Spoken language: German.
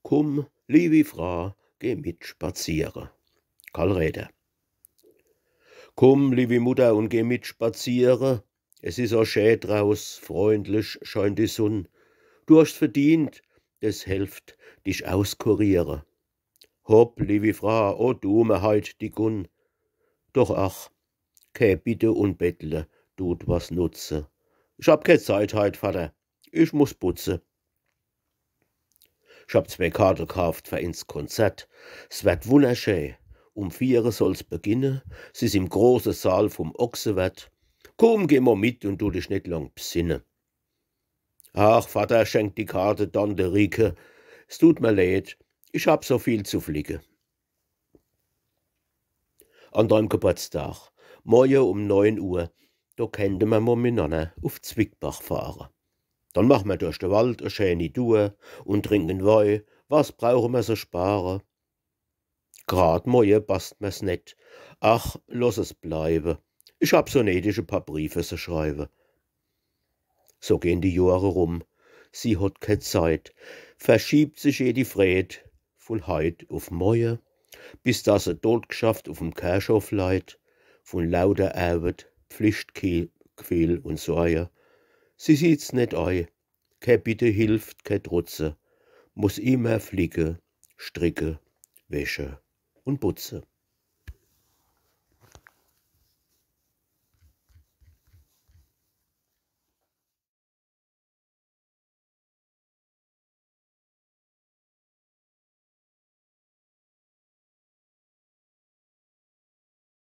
Komm, liebe Frau, geh mit spazieren. Karl Räder. Komm, liebe Mutter, und geh mit spazieren. Es ist auch schön draus, freundlich scheint die Sonn. Du hast verdient, das helft dich auskurieren. Hopp, liebe Frau, o du mir heut die Gunn. Doch ach, kä Bitte und Bettle tut was nutze. Ich hab ke Zeit heut, Vater, ich muss putze. Ich hab 2 Karten gekauft für ins Konzert. Es wird wunderschön. Um 4 soll's beginnen. Es ist im großen Saal vom Ochsenwert. Komm, geh mal mit und du dich nicht lang besinnen. Ach, Vater, schenkt die Karte Tante Rike. Es tut mir leid, ich hab so viel zu flicken. An deinem Geburtstag, morgen um 9 Uhr, da könnte man mal miteinander auf Zwickbach fahren. Dann machen wir durch den Wald eine schöne Tour und trinken Wein. Was brauchen wir so sparen? Grad morgen passt mir's net. Ach, lass es bleiben. Ich hab so nötig paar Briefe zu schreiben. So gehen die Jahre rum. Sie hat keine Zeit. Verschiebt sich die Fred von heut auf morgen, bis dass sie dort geschafft auf'm Kirchhof leiht, von lauter Arbeit, Pflichtgefühl und Sorge. Sie sieht's net ein. Ke Bitte hilft, ke Trutze. Muss immer flicke, stricke, wäsche und putze.